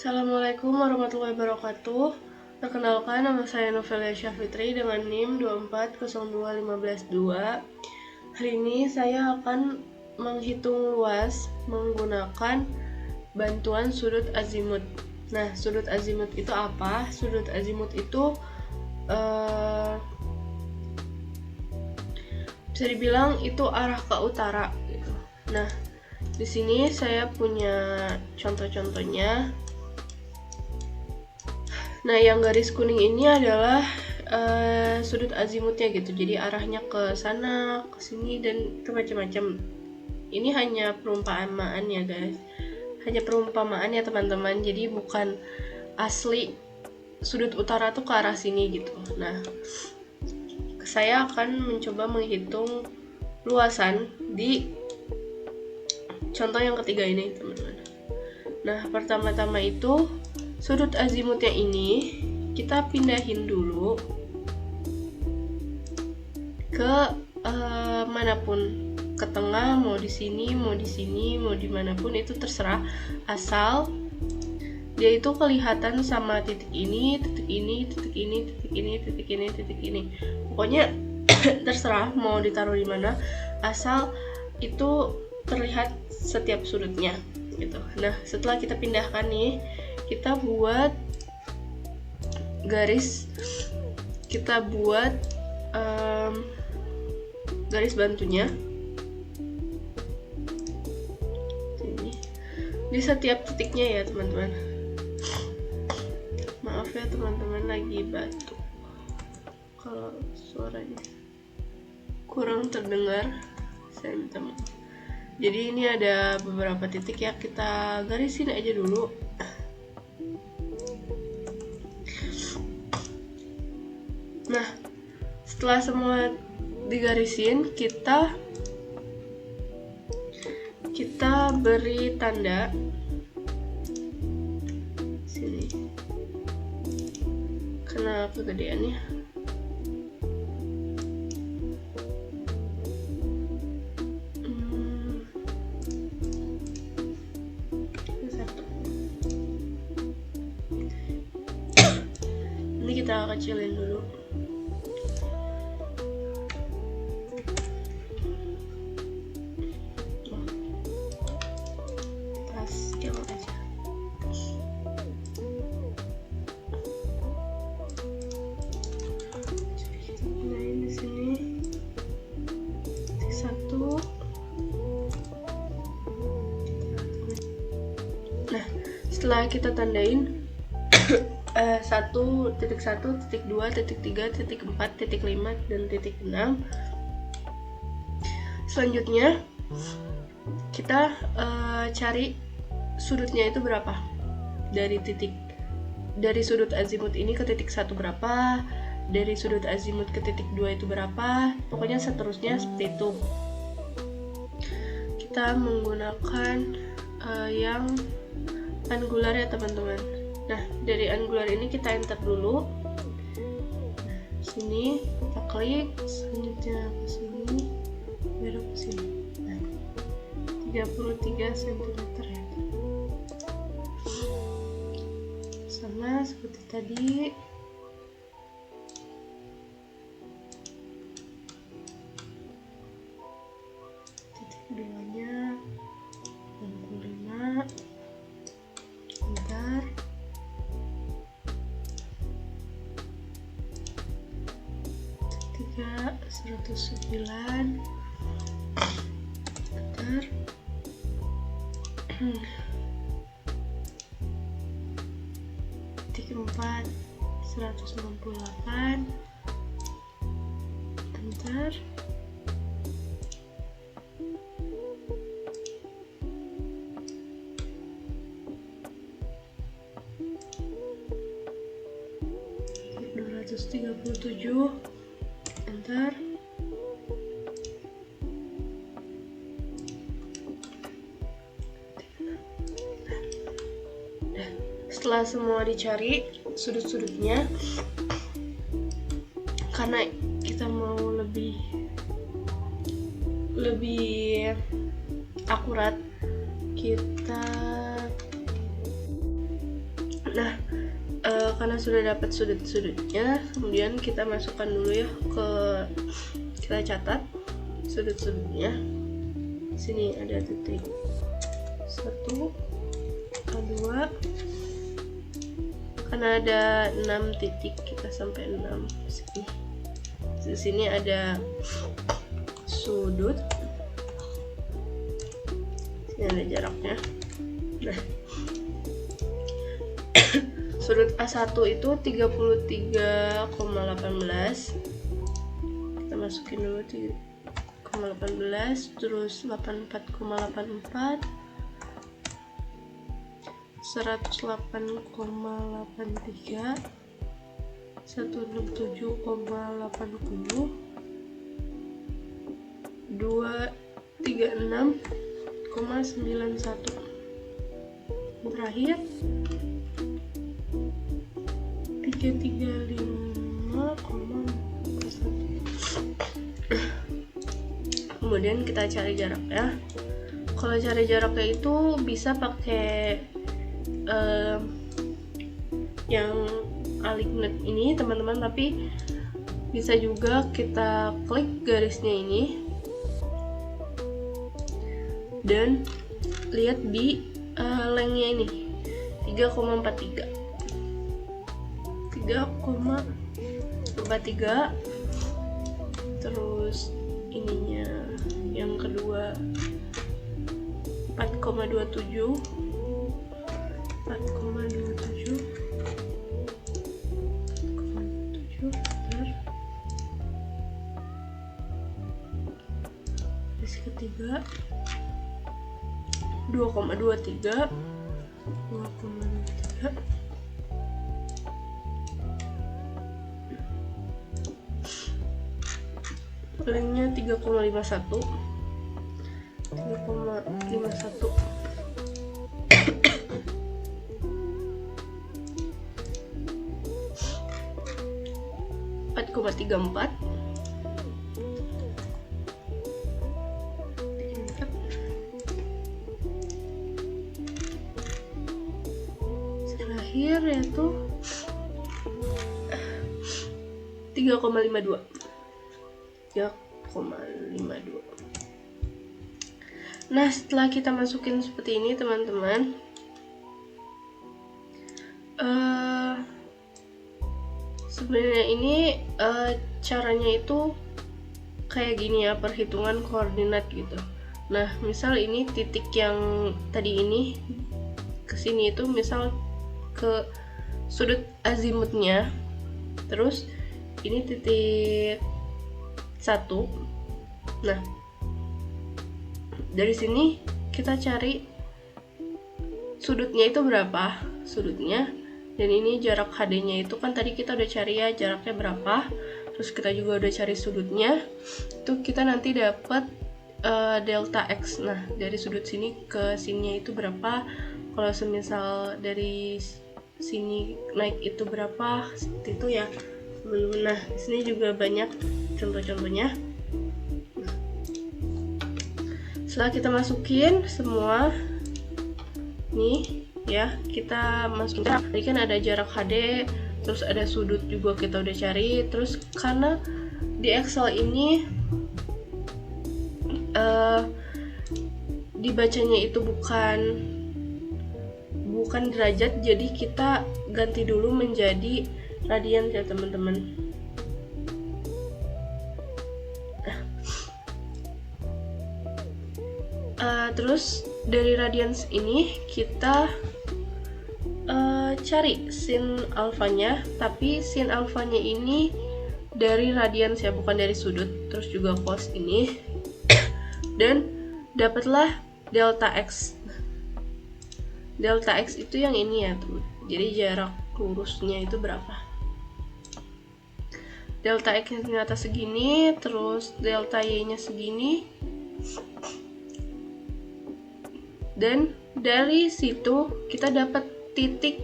Assalamualaikum warahmatullahi wabarakatuh. Perkenalkan, nama saya Novelia Syafitri dengan NIM 2402152. Hari ini saya akan menghitung luas menggunakan bantuan sudut azimut. Nah, sudut azimut itu apa? Sudut azimut itu bisa dibilang itu arah ke utara gitu. Nah, di sini saya punya contoh-contohnya. Nah, yang garis kuning ini adalah sudut azimutnya gitu. Jadi arahnya ke sana, ke sini, dan ke macam-macam. Ini hanya perumpamaan ya guys. Hanya perumpamaan ya teman-teman. Jadi bukan asli sudut utara tuh ke arah sini gitu. Nah, saya akan mencoba menghitung luasan di contoh yang ketiga ini teman-teman. Nah, pertama-tama itu sudut azimutnya ini kita pindahin dulu ke manapun, ke tengah, mau di sini, mau di sini, mau dimanapun itu terserah, asal dia itu kelihatan sama titik ini, titik ini, titik ini, titik ini, titik ini, titik ini. Pokoknya terserah mau ditaruh di mana, asal itu terlihat setiap sudutnya gitu. Nah, setelah kita pindahkan nih, kita buat garis, garis bantunya sini di setiap titiknya ya teman-teman. Maaf ya teman-teman, lagi batuk kalau suaranya kurang terdengar, saya minta maaf. Jadi ini ada beberapa titik ya, kita garisin aja dulu. Nah, setelah semua digarisin, kita beri tanda sini karena kegedeannya. Ini kita kecilin dulu. Setelah kita tandain 1.1, titik 2, titik 3, titik 4, titik 5, dan titik 6. Selanjutnya kita cari sudutnya itu berapa dari sudut azimut ini ke titik 1 berapa, dari sudut azimut ke titik 2 itu berapa, pokoknya seterusnya seperti itu. Kita menggunakan yang angular ya teman-teman. Nah, dari angular ini kita enter dulu. Nah, sini kita klik, selanjutnya ke sini, baru ke sini. Nah, 33 cm ya. Sama seperti tadi. Titik 2-nya 65. Bentar. Tiga 109. Bentar. Titik 4 198. Bentar. Titik 237. Enter. Setelah semua dicari sudut-sudutnya, karena kita mau lebih akurat, kita Nah, karena sudah dapat sudut-sudutnya, kemudian kita masukkan dulu ya kita catat sudut-sudutnya. Sini ada titik 1, 2, karena ada 6 titik, kita sampai 6 sini. Di sini ada sudut, sini ada jaraknya. Nah, sudut A1 itu 33,18. Kita masukin dulu 3,18, terus 84,84, 108,83, 167,80, 236,91. Terakhir 335,41. Kemudian kita cari jaraknya. Kalau cari jaraknya itu bisa pakai yang Alignate ini teman-teman, tapi bisa juga kita klik garisnya ini dan lihat di lengthnya ini 3,43, terus ininya yang kedua 4,27, terus ketiga 2,23, lengthnya 3,51, 4,34, terakhir yaitu 3,52. Nah, setelah kita masukin seperti ini teman-teman, sebenarnya ini caranya itu kayak gini ya, perhitungan koordinat gitu. Nah, misal ini titik yang tadi ini ke sini itu misal ke sudut azimutnya, terus ini titik 1. Nah, dari sini kita cari sudutnya itu berapa sudutnya, dan ini jarak HD-nya itu kan tadi kita udah cari ya jaraknya berapa, terus kita juga udah cari sudutnya, itu kita nanti dapat delta X. Nah, dari sudut sini ke sini itu berapa, kalau semisal dari sini naik itu berapa, seperti itu ya. Nah, di sini juga banyak contoh-contohnya. Setelah kita masukin semua nih ya, kita masukin, tadi kan ada jarak HD, terus ada sudut juga kita udah cari. Terus karena di Excel ini dibacanya itu bukan derajat, jadi kita ganti dulu menjadi radian ya teman-teman. Terus dari radians ini kita cari sin alfanya, tapi sin alfanya ini dari radians ya, bukan dari sudut. Terus juga cos ini dan dapatlah delta X. Delta X itu yang ini ya teman. Jadi jarak lurusnya itu berapa? Delta X nya ternyata segini, terus delta Y nya segini. Dan dari situ kita dapat titik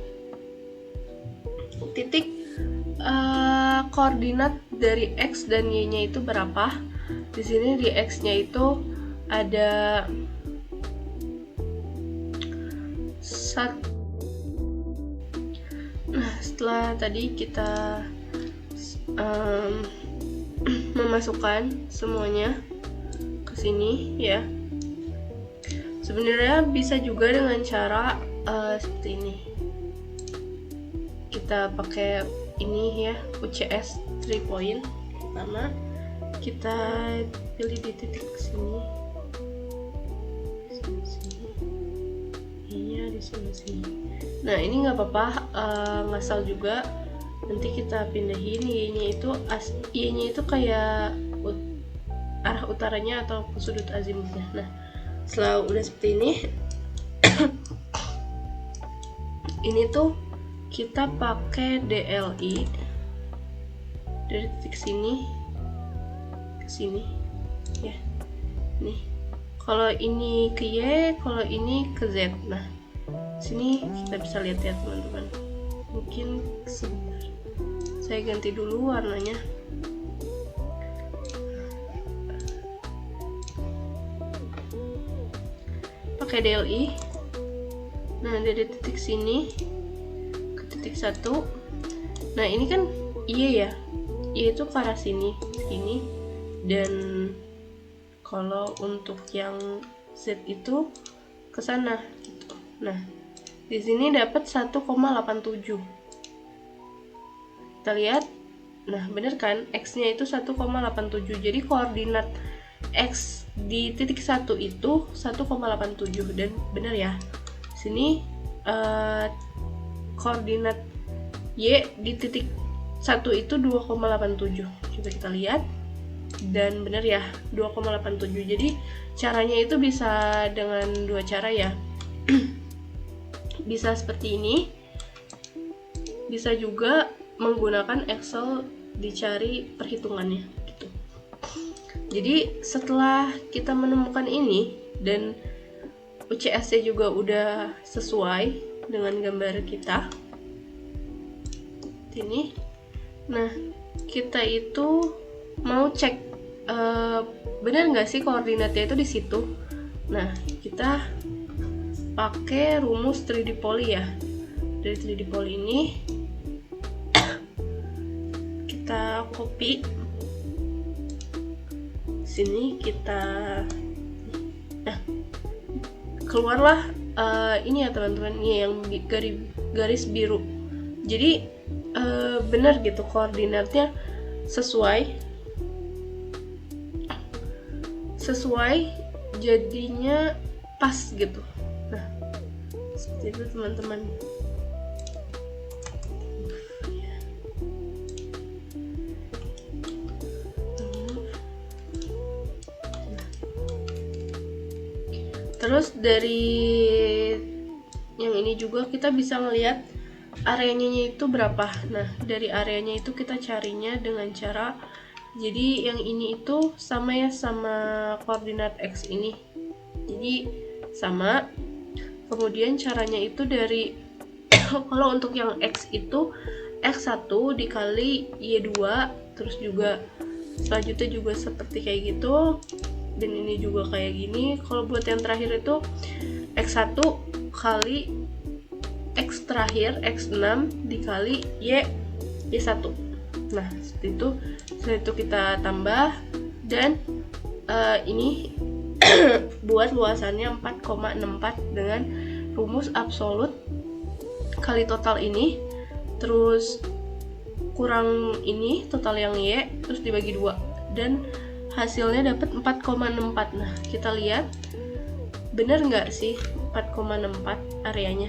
koordinat dari X dan Y nya itu berapa. Di sini di X nya itu ada 1 setelah tadi kita memasukkan semuanya ke sini ya, sebenarnya bisa juga dengan cara seperti ini. Kita pakai ini ya, UCS 3 point. Pertama kita pilih di titik sini, ini di sini. Nah ini nggak apa-apa, ngasal juga. Nanti kita pindahin Y-nya itu kayak arah utaranya atau sudut azimutnya. Nah setelah udah seperti ini ini tuh kita pakai DLI dari titik sini ke sini ya. Nih kalau ini ke Y, kalau ini ke Z. Nah sini kita bisa lihat ya teman-teman. Mungkin sebentar saya ganti dulu warnanya. Pakai DLI. Nah dari titik sini ke titik 1. Nah ini kan Y ya, Y itu ke arah sini, dan kalau untuk yang Z itu ke sana gitu. Nah di sini dapat 1,87. Kita lihat, nah bener kan, X-nya itu 1,87. Jadi koordinat X di titik 1 itu 1,87, dan bener ya. Sini koordinat Y di titik 1 itu 2,87. Coba kita lihat, dan bener ya 2,87. Jadi caranya itu bisa dengan dua cara ya. Bisa seperti ini, bisa juga menggunakan Excel dicari perhitungannya gitu. Jadi setelah kita menemukan ini dan UCS-nya juga udah sesuai dengan gambar kita ini, nah kita itu mau cek benar nggak sih koordinatnya itu di situ. Nah kita pakai rumus 3D Poly ya. Dari 3D Poly ini kita copy sini, kita keluarlah ini ya teman-teman, ini yang garis biru. Jadi benar gitu, koordinatnya sesuai, jadinya pas gitu. Nah seperti itu teman-teman. Terus dari yang ini juga kita bisa melihat areanya itu berapa. Nah dari areanya itu kita carinya dengan cara, jadi yang ini itu sama ya sama koordinat X ini, jadi sama. Kemudian caranya itu dari kalau untuk yang X itu X1 dikali Y2, terus juga selanjutnya juga seperti kayak gitu, dan ini juga kayak gini. Kalau buat yang terakhir itu X1 kali X terakhir, X6 dikali Y1. Nah seperti itu. Setelah itu kita tambah, dan ini buat luasannya 4,64 dengan rumus absolut kali total ini, terus kurang ini total yang Y, terus dibagi 2, dan hasilnya dapat 4,64. Nah kita lihat bener nggak sih 4,64 areanya.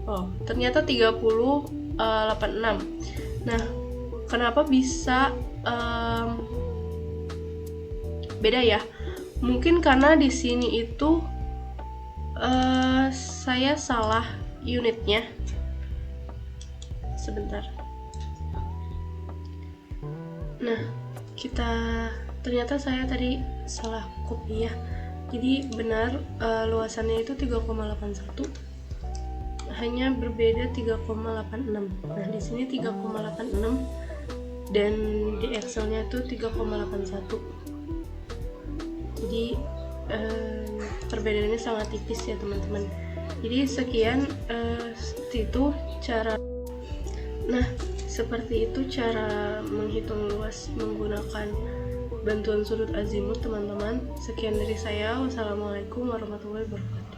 Oh ternyata 30,86. Nah kenapa bisa beda ya? Mungkin karena di sini itu saya salah unitnya. Sebentar. Nah ternyata saya tadi salah copy ya. Jadi benar luasannya itu 3,81, hanya berbeda 3,86. Nah di sini 3,86 dan di Excelnya itu 3,81. Jadi perbedaannya sangat tipis ya teman-teman. Jadi sekian itu cara Nah, seperti itu cara menghitung luas menggunakan bantuan sudut azimut, teman-teman. Sekian dari saya. Wassalamualaikum warahmatullahi wabarakatuh.